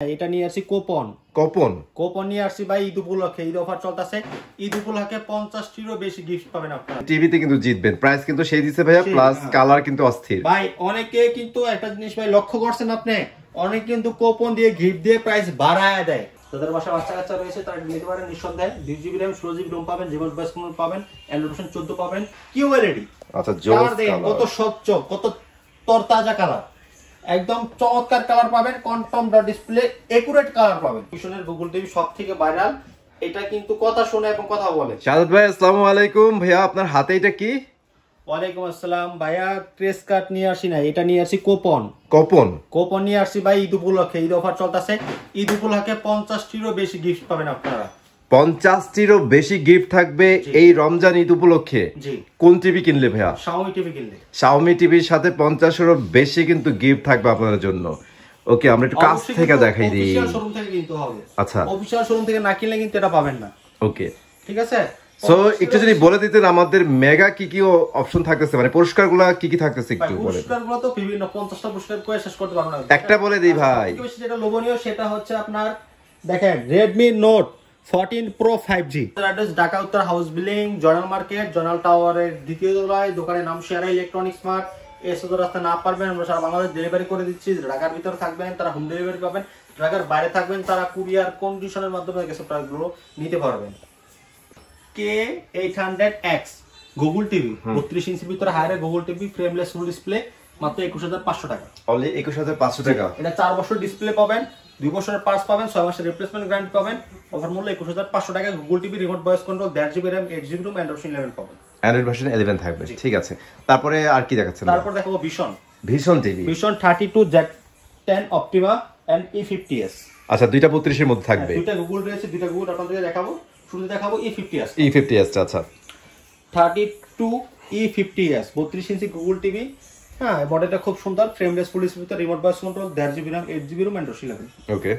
এটা নিয়ে আসছি কুপন কুপন নিয়ে আসছি ভাই ঈদ উপলক্ষে ঈদ অফার চলতেছে ঈদ উপলক্ষে 50টিরও বেশি গিফট পাবেন আপনারা টিভিতে কিন্তু জিতবেন প্রাইস কিন্তু সেই দিছে ভাইয়া প্লাস কালার কিন্তু অস্থির ভাই অনেকে কিন্তু একটা জিনিস ভাই লক্ষ্য করছেন আপনি অনেক কিন্তু কুপন দিয়ে গিফট দিয়ে প্রাইস বাড়ায় দেয় তাদের বাসা বাচ্চা কাচ্চা রয়েছে তারা নিতে পারেন নিঃসন্দেহে 2GB RAM 16GB ROM পাবেন জীবন বয়স পাবেন অ্যান্ড্রয়েড ভার্সন 14 পাবেন কিউএলইডি আচ্ছা জোস কত স্বচ্ছ কত তরতাজা কালার একদম চমৎকার কালার পাবেন কনফার্ম ডিসপ্লে একুরেট কালার পাবেন ভিশনের গুগল টিভি সবথেকে ভাইরাল এটা কিন্তু কথা শোনে এবং কথা বলে শাহাদাত ভাই আসসালামু আলাইকুম ভাইয়া আপনার হাতে এটা কি ওয়ালাইকুম আসসালাম ভাইয়া ক্রেস কার্ড নিয়ে আসি না এটা নিয়ে আসি কুপন নিয়ে আসি ভাই ঈদ উপলক্ষে ঈদ অফার চলতেছে ঈদ উপলক্ষে 50টিরও বেশি গিফট পাবেন আপনারা 50টিরও বেশি গিফট থাকবে এই রমজান ঈদ উপলক্ষে জি কোন টিভি কিনলে ভাইয়া Xiaomi টিভি কিনলে Xiaomi টিভির সাথে 50এরও বেশি কিন্তু গিফট থাকবে আপনাদের জন্য ওকে আমরা একটু কাছ থেকে দেখাই দিই অফিশিয়াল শোরুম থেকে কিনতে হবে আচ্ছা অফিশিয়াল শোরুম থেকে না কিনলে কিন্তু এটা পাবেন না ওকে ঠিক আছে সো একটু যদি বলে দিতেন আমাদের মেগা কি কি অপশন থাকতেছে মানে পুরস্কারগুলো কি কি থাকতেছে একটু বলে পুরস্কারগুলো তো বিভিন্ন 50টা পুরস্কার কয়ে শেষ করতে পারবো না একটা বলে দিই ভাই যেটা লোভনীয় সেটা হচ্ছে আপনার দেখেন Redmi Note 14 Pro 5G address Dhaka উত্তর house building Joynal market Joynal টাওয়ারের দ্বিতীয় তলায় দোকানের নাম শেয়ারা ইলেকট্রনিক্স মার্ট এসে তো রাস্তা না পারবেন আমরা সারা বাংলাদেশ ডেলিভারি করে দিচ্ছি ঢাকার ভিতরে থাকবেন তারা হোম ডেলিভারি পাবেন ঢাকার বাইরে থাকবেন তারা কুরিয়ার কন্ডিশনের মাধ্যমে গেছে প্রোডাক্টগুলো নিতে পারবেন K800X গুগল টিভি 32 ইঞ্চির ভিতরে Haier Google TV frameless full display মাত্র 21500 টাকা অনলি 21500 টাকা এটা 4 বছর ডিসপ্লে পাবেন 2 বছরের পার্টস পাবেন 6 মাসের রিপ্লেসমেন্ট গ্যারান্টি পাবেন অফার মূল্য 21500 টাকা Google TV remote voice control 1.5GB RAM 8GB ROM Android version 11 পাবেন অ্যান্ড্রয়েড ভার্সন 11 থাকবে ঠিক আছে তারপরে আর কি দেখাচ্ছেন তারপর দেখাবো vision TV vision 32Z10 Optima and E50s আচ্ছা দুইটা 32 এর মধ্যে থাকবে দুইটা গুগল রয়েছে দুইটা গুগল আপনাদের দেখাবো শুরুতে দেখাবো E50s আচ্ছা 32 E50s 32 ইঞ্চি গুগল টিভি হ্যাঁ মডেলটা খুব সুন্দর frameless full display remote voice control 1.5GB RAM 8GB ROM Android 11 ওকে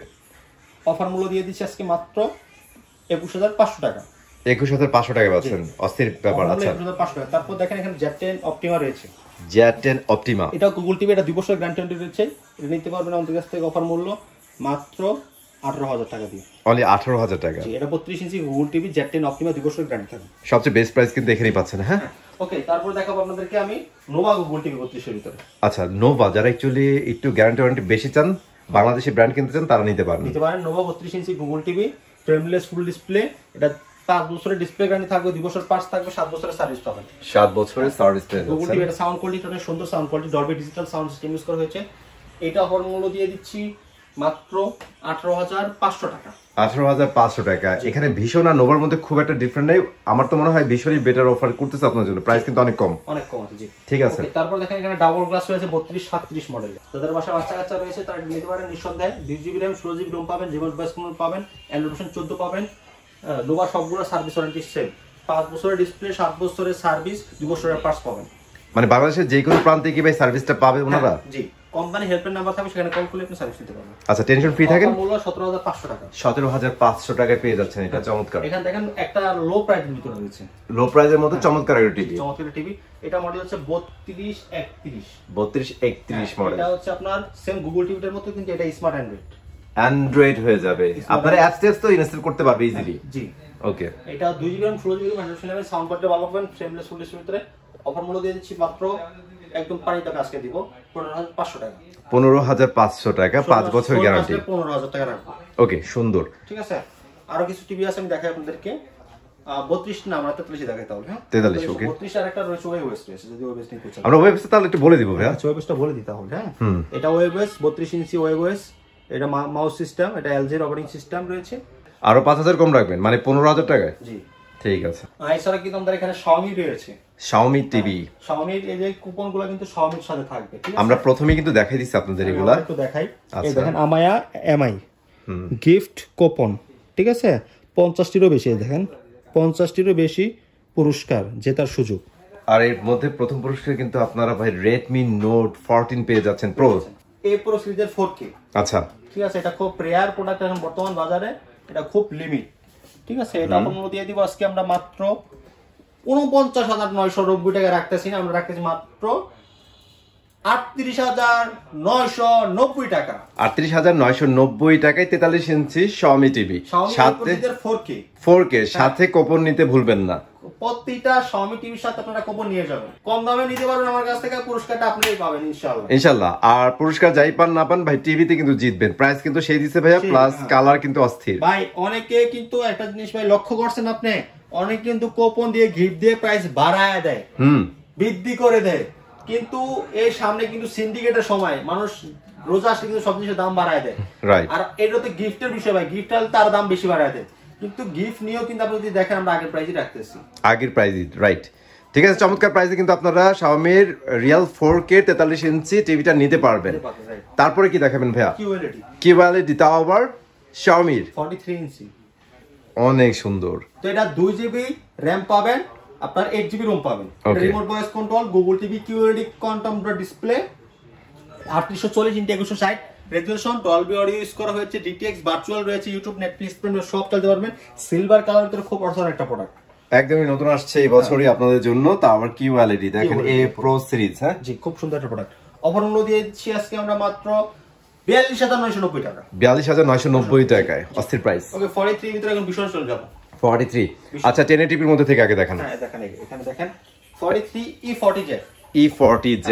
অফার মূল্য দিয়ে দিচ্ছি আজকে মাত্র 21500 টাকা 21500 টাকা পাচ্ছেন অস্থির ব্যাপার আচ্ছা 21500 টাকা তারপর দেখেন এখানে Z10 Optima রয়েছে Z10 Optima এটা গুগল টিভি এটা 2 বছরের গ্যারান্টি রয়েছে এটা নিতে পারবেন আমাদের কাছ থেকে অফার মূল্য মাত্র 18000 টাকা দিয়ে অনলি 18000 টাকা জি এটা 32 inch Google TV Z10 Optima 2 বছরের গ্যারান্টি থাকবে সবচেয়ে বেস্ট প্রাইস কিন্তু এখানেই পাচ্ছেন হ্যাঁ ওকে তারপর দেখাবো আপনাদেরকে আমি নোভা গুগল টিভি 32 এর ভিতরে আচ্ছা নোভা যারা অ্যাকচুয়ালি একটু গ্যারান্টি বেশি চান বাংলাদেশি ব্র্যান্ড কিনতে চান তারা নিতে পারেন Nova 32 inch Google TV frameless full display এটা 5 বছরের ডিসপ্লে গ্যারান্টি থাকবে 2 বছর পার্টস থাকবে 7 বছরের সার্ভিস পাবেন 7 বছরের সার্ভিস পেয়ে যাচ্ছেন গুগল টিভি এর সাউন্ড কোয়ালিটি অনেক সুন্দর sound quality Dolby digital sound system use করা হয়েছে এটা অফার মূল্য দিয়ে দিচ্ছি মাত্র 18500 টাকা 18500 টাকা এখানে ভীষণ আর নোভার মধ্যে খুব একটা ডিফারেন্ট নেই আমার তো মনে হয় ভীষণই বেটার অফার করতেছে আপনাদের জন্য প্রাইস কিন্তু অনেক কম আছে জি ঠিক আছে তারপর দেখেন এখানে ডাবল গ্লাস রয়েছে 32 37 মডেল তাদের বাসা বাচ্চা কাচ্চা রয়েছে তারা নিতে পারেন নিঃসন্দেহে 2GB RAM 16GB ROM পাবেন জীবন বয়স পাবেন অ্যান্ড্রয়েড ভার্সন 14 পাবেন নোভা সবগুলো সার্ভিস ওয়ারেন্টি সেম 5 বছরের ডিসপ্লে 7 বছরের সার্ভিস 2 বছরের পার্টস পাবেন মানে বাংলাদেশের যে কোনো প্রান্তে কি ভাই সার্ভিসটা পাবে ওনারা জি কোম্পানি হেল্পলাইন নাম্বার থাকবে সেখানে কল করলে আপনি সার্ভিস নিতে পারবেন আচ্ছা টেনশন ফ্রি থাকেন মূল্য 17500 টাকা 17500 টাকায় পেয়ে যাচ্ছেন এটা চমৎকার এখানে দেখেন একটা লো প্রাইসের ভিতরে রয়েছে লো প্রাইসের মধ্যে চমৎকার একটা টিভি চমৎকার টিভি এটা মডেল হচ্ছে 3231 মডেল এটা হচ্ছে আপনার সেম গুগল টিভিটার মতো কিন্তু এটা স্মার্ট অ্যান্ড্রয়েড হয়ে যাবে আপনারা অ্যাপস তো ইনস্টল করতে পারবে ইজিলি জি ওকে এটা 2GB RAM 16GB ROM Android sound quality ভালো পাবেন ফ্রেমলেস ফুল ডিসপ্লে ভিতরে অফার মূল্য দিয়ে দিচ্ছি মাত্র একদম পানি টাকা আজকে দিব 15500 টাকা 15500 টাকা 5 বছর গ্যারান্টি 15000 টাকা রাখবো ওকে সুন্দর ঠিক আছে আরো কিছু টিভি আছে আমি দেখাই আপনাদেরকে 32 না আমরা 43 দেখাই তাহলে হ্যাঁ 43 ওকে 32 আর একটা রয়েছে ওয়েবএস রয়েছে যদি ওয়েবএস নিতে চান আমরা ওয়েবএস তাহলে একটু বলে দিব ভাইয়া আচ্ছা ওয়েবএসটা বলে দিই তাহলে হ্যাঁ এটা ওয়েবএস 32 ইঞ্চি ওয়েবএস এটা মাউস সিস্টেম এটা LG এর অপারেটিং সিস্টেম রয়েছে আরো 5000 কম রাখবেন মানে 15000 টাকায় জি ঠিক আছে এছাড়া কিন্তু আমাদের এখানে Xiaomi রয়েছে Xiaomi টিভি Xiaomi এই যে কুপনগুলো কিন্তু Xiaomi এর সাথে থাকবে ঠিক আছে আমরা প্রথমেই কিন্তু দেখাই দিচ্ছি আপনাদের এগুলা একটু দেখাই এই দেখেন আমায়া এমআই গিফট কুপন ঠিক আছে 50টিরও বেশি দেখেন 50টিরও বেশি পুরস্কার জেতার সুযোগ আর এর মধ্যে প্রথম পুরস্কার কিন্তু আপনারা ভাই Redmi Note 14 পেয়ে যাচ্ছেন প্রো এই প্রো সিরিজের 4K আচ্ছা ঠিক আছে এটা খুব রেয়ার প্রোডাক্ট এখন বর্তমান বাজারে এটা খুব লিমিট ঠিক আছে এটা আপনাদের দিয়ে দিব আজকে আমরা মাত্র 49990 টাকা রাখতেছি না আমরা রাখতেছি মাত্র 38,990 টাকা। 38,990 টাকায় 43 ইঞ্চি Xiaomi টিভি, সাথে 4K সাথে কুপন নিতে ভুলবেন না। প্রত্যেকটা Xiaomi টিভির সাথে আপনারা কুপন নিয়ে যাবেন, কম দামে নিতে পারবেন আমার কাছ থেকে, পুরস্কারটা আপনিই পাবেন ইনশাআল্লাহ। আর পুরস্কার যাই পান না পান ভাই, টিভিতে কিন্তু জিতবেন। প্রাইস কিন্তু সেই দিছে ভাইয়া, প্লাস কালার কিন্তু অস্থির ভাই। অনেকে কিন্তু একটা জিনিস ভাই লক্ষ্য করছেন আপনি, অনেকে কিন্তু কুপন দিয়ে গিফট দিয়ে প্রাইস বাড়ায় দেয়, বৃদ্ধি করে দেয়, কিন্তু এই সামনে কিন্তু সিন্ডিকেটের সময় মানুষ রোজা আসলে কিন্তু সব জিনিসের দাম বাড়ায় দেয়। আর এটা তো গিফটের বিষয় ভাই, গিফট হলে তার দাম বেশি বাড়ায় দেয়, কিন্তু গিফট নিয়েও কিন্তু আপনি যদি দেখেন আমরা আগের প্রাইসই রাখতেছি, আগের প্রাইসই, রাইট। ঠিক আছে, চমৎকার প্রাইসে কিন্তু আপনারা Xiaomi রিয়েল 4K 43 ইঞ্চি টিভিটা নিতে পারবেন। তারপরে কি দেখাবেন ভাইয়া? QLED, তাও আবার Xiaomi 43 ইঞ্চি, অনেক সুন্দর। তো এটা 2GB RAM পাবেন, আপনার 8GB ROM পাবেন, remote voice control, Google TV, QLED quantum display, 3840x2160 resolution, Dolby audio use করা হয়েছে, DTX ভার্চুয়াল রয়েছে, ইউটিউব, নেটফ্লিক্স প্রিমিয়াম সব চালাতে পারবেন। সিলভার কালার ভিতরে খুব অসাধারণ একটা প্রোডাক্ট, একদমই নতুন আসছে এই বছরই আপনাদের জন্য। তা আবার QLED দেখেন, A Pro সিরিজ, হ্যাঁ জি, খুব সুন্দর একটা প্রোডাক্ট। অফার মূল্য দিয়ে দিচ্ছি আজকে আমরা মাত্র 42,990 টাকা। 42,990 টাকায়, অস্থির প্রাইস। ওকে, 43 ভিতরে এখন বিষয় চলে যাব। 43, আচ্ছা 1080p এর মধ্যে থেকে আগে দেখান। হ্যাঁ দেখেন, এখানে দেখেন 43 E40Z, E40Z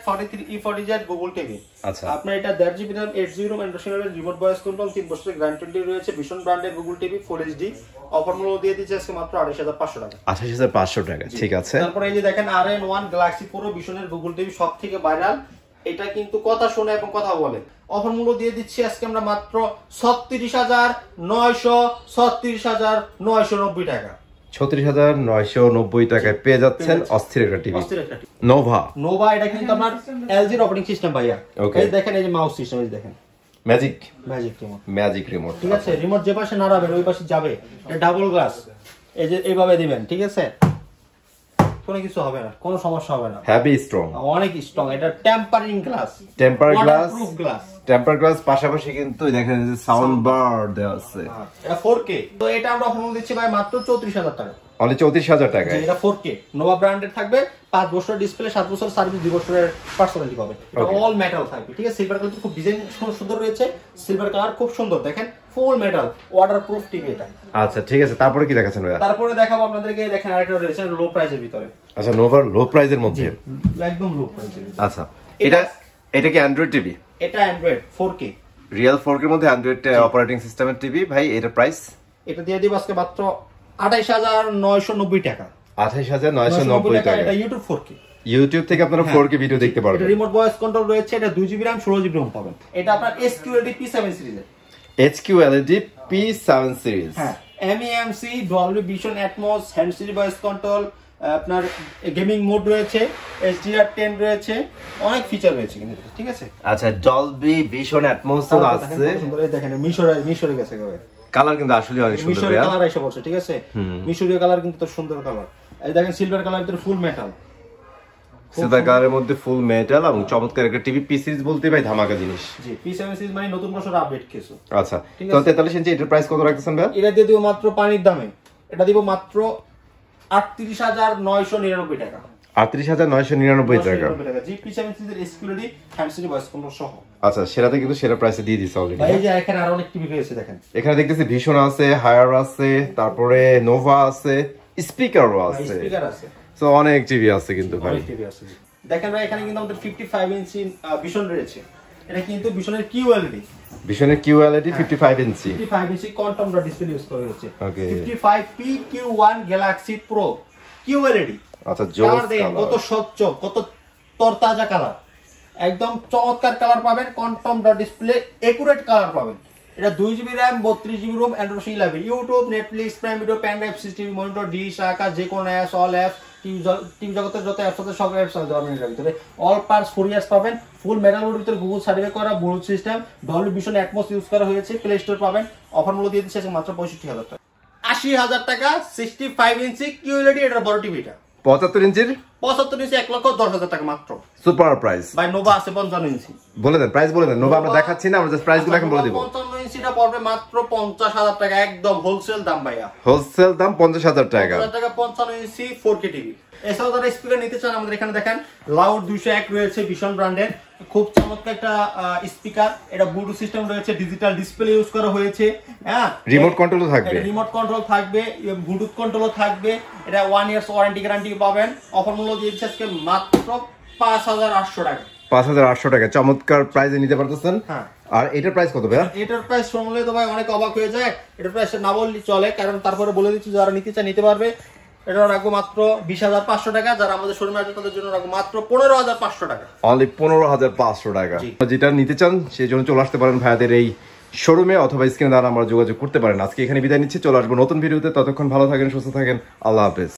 43 E40Z Google TV. আচ্ছা, আপনার এটা 1.5GB RAM, 8GB ROM, international remote voice control, 3 বছরের গ্যারান্টি রয়েছে, ভীষণ ব্র্যান্ডের Google TV, full HD. Offer মূল্য দিয়ে দিচ্ছি আজকে মাত্র 28,500 টাকা। 28,500 টাকা, ঠিক আছে। তারপরে এই যে দেখেন RN1 গ্যালাক্সি প্রো, ভীষণের গুগল টিভি, সবথেকে ভাইরাল, এটা কিন্তু কথা শোনে এবং কথা বলে। অফার মূল্য দিয়ে দিচ্ছি আজকে আমরা মাত্র 36,990 টাকা। 36,990 টাকায় পেয়ে যাচ্ছেন অস্থির একটা টিভি, নোভা। এটা কিন্তু আমার LG এর অপারেটিং সিস্টেম ভাইয়া। এই দেখেন, এই যে মাউস সিস্টেম, এই দেখেন ম্যাজিক রিমোট, ঠিক আছে। রিমোট যে পাশে নাড়াবেন ওই পাশে যাবে। এটা ডাবল গ্লাস, এই যে এইভাবে দিবেন, ঠিক আছে, কোনো কিছু হবে না, কোনো সমস্যা হবে না, হেভি স্ট্রং, অনেক স্ট্রং। এটা টেম্পারিং গ্লাস, টেম্পার গ্লাস পাশাপাশি কিন্তু দেখেন যে সাউন্ড বার দেওয়া আছে। এটা 4K, তো এটা আমরা অফার দিচ্ছি ভাই মাত্র 34,000 টাকা। অনলি 34,000 টাকা। এটা 4K নোভা ব্র্যান্ডের থাকবে, 5 বছর ডিসপ্লে, 7 বছর সার্ভিস, 2 বছরের পার্সোনালিটি পাবে। অল মেটাল থাকবে, ঠিক আছে। সিলভার কালার খুব ডিজাইন সুন্দর রয়েছে, সিলভার কালার খুব সুন্দর, দেখেন ফুল মেটাল, ওয়াটারপ্রুফ টিভি এটা। আচ্ছা ঠিক আছে, তারপরে কি দেখাচ্ছেন ভাইয়া? তারপরে দেখাবো আপনাদেরকে, দেখেন আরেকটা রয়েছে লো প্রাইসের ভিতরে। আচ্ছা, নোভার লো প্রাইসের মধ্যে, একদম লো প্রাইসের। আচ্ছা, এটা কি অ্যান্ড্রয়েড টিভি? এটা অ্যান্ড্রয়েড 4K, রিয়েল 4K এর মধ্যে অ্যান্ড্রয়েড অপারেটিং সিস্টেমের টিভি। ভাই এটা প্রাইস? এটা দিয়ে দিব আজকে মাত্র 28,990 টাকা। 28,990 টাকা। এটা ইউটিউব 4K, ইউটিউব থেকে আপনারা 4K ভিডিও দেখতে পারবেন। এটা রিমোট ভয়েস কন্ট্রোল রয়েছে, এটা 2GB RAM, 16GB ROM পাবেন। এটা আপনার SQLED P7 সিরিজের, HQLED P7 সিরিজ। হ্যাঁ, MEMC, Dolby Vision Atmos, hand free voice control, আপনার গেমিং মোড রয়েছে, HDR10 রয়েছে, অনেক ফিচার রয়েছে কিন্তু, ঠিক আছে। আচ্ছা, Dolby Vision Atmos তো আছে, সুন্দর। এই দেখেন মিশরে গেছে গবে, কালার কিন্তু আসলে অনেক সুন্দর। মিশরের কালার এসে পড়ছে, ঠিক আছে। মিশরীয় কালার কিন্তু তো সুন্দর কালার। এই দেখেন সিলভার কালার ভিতরে ফুল মেটাল, সিলভার কালারের মধ্যে ফুল মেটাল এবং চমৎকার একটা টিভি। পি সিরিজ বলতে ভাই ধামাকা জিনিস। জি, P7 সিরিজ মানে নতুন বছর আপডেট কিছু। আচ্ছা, তো 43 ইঞ্চি এটার প্রাইস কত রাখতেছেন ভাই? এটা দিয়ে দিব মাত্র পানির দামে, এটা দিব মাত্র 38,999 টাকা। 38,999 টাকা। জি, P7 সিরিজের SQLED hand free voice control সহ। আচ্ছা, সেরাতে কিন্তু সেরা প্রাইসে দিয়ে দিছে অলরেডি। এই যে এখানে আরো অনেক টিভি রয়েছে, দেখেন এখানে দেখতেছি ভিশন আছে, হায়ার আছে, তারপরে নোভা আছে, স্পিকারও আছে, সো অনেক টিভি আছে কিন্তু ভাই। দেখেন ভাই, এখানে কিন্তু আমাদের 55 ইঞ্চি ভিশন রয়েছে। এটা কিন্তু ভিশনের QLED, ভিশনের QLED 55 ইঞ্চি, 55 ইঞ্চি কোয়ান্টাম ডট ডিসপ্লে ইউজ করা হয়েছে। ওকে, 55PQ1 গ্যালাক্সি প্রো QLED। আচ্ছা, জোস কালার কত স্বচ্ছ, কত তরতাজা কালার, একদম চমৎকার কালার পাবেন। Quantum dot display accurate colour পাবেন। এটা 2GB RAM, 32GB ROM, Android 11, YouTube, Netflix, prime video, pen drive, CCTV, monitor, dish, Akash, যে কোনো অ্যাপস, অল অ্যাপস, টিভি জগতের যত অ্যাপস আছে সব অ্যাপস আছে আমাদের ভিতরে। অল পার্টস 4 ইয়ার্স পাবেন। ফুল মেটাল বোর্ডের ভিতরে গুগল সার্টিফাই করা, Bluetooth system, Dolby vision atoms use করা হয়েছে। প্লে স্টোর পাবেন। অফার মূল্য দিয়ে দিচ্ছে মাত্র 65,000 টাকা। 80,000 টাকা 65 ইঞ্চি QLED, এটার বড় টিভিটা 75 ইঞ্চির 75 ইঞ্চি 1,10,000 টাকা মাত্র। Super price. ভাই নোভা আছে 55 ইঞ্চি, বলে দেন প্রাইস, বলে দেন। নোভা আমরা দেখাচ্ছি না, আমরা জাস্ট প্রাইসগুলো এখন বলে দেব। 55 ইঞ্চিটা পড়বে মাত্র 50,000 টাকা, একদম হোলসেল দাম ভাইয়া। হোলসেল দাম 50,000 টাকা। 50,000 টাকা 55 ইঞ্চি 4K টিভি। এছাড়াও যারা স্পিকার নিতে চান আমাদের এখানে দেখেন লাউড 201 রয়েছে ভিশন ব্র্যান্ডের, খুব চমৎকার একটা স্পিকার। এটা ব্লুটুথ সিস্টেম রয়েছে, ডিজিটাল ডিসপ্লে ইউজ করা হয়েছে। হ্যাঁ, রিমোট কন্ট্রোলও থাকবে, রিমোট কন্ট্রোল থাকবে, ব্লুটুথ কন্ট্রোলও থাকবে। এটা 1 ইয়ার্স ওয়ারেন্টি গ্যারান্টি পাবেন। অফার মূল্য দিয়েছে আজকে মাত্র 5,800 টাকা। 5,800 টাকা চমৎকার প্রাইসে নিতে পারতেছেন। হ্যাঁ, আর এটার প্রাইস কত ভাইয়া? এটার প্রাইস শুনলে তো ভাই অনেক অবাক হয়ে যায়। এটার প্রাইস না বললেই চলে, কারণ তারপরে বলে দিচ্ছি যারা নিতে চায় নিতে পারবে। এটা রাখবো মাত্র 20,500 টাকা। যারা আমাদের শোরুমে আসবে তাদের জন্য রাখবো মাত্র 15,500 টাকা। অনলি 15,500 টাকা। যেটা নিতে চান সেই জন্য চলে আসতে পারেন ভাইয়াদের এই শোরুমে, অথবা স্ক্রিনে দ্বারা আমরা যোগাযোগ করতে পারেন। আজকে এখানে বিদায় নিচ্ছি, চলে আসবো নতুন ভিডিওতে। ততক্ষণ ভালো থাকেন, সুস্থ থাকেন, আল্লাহ হাফেজ।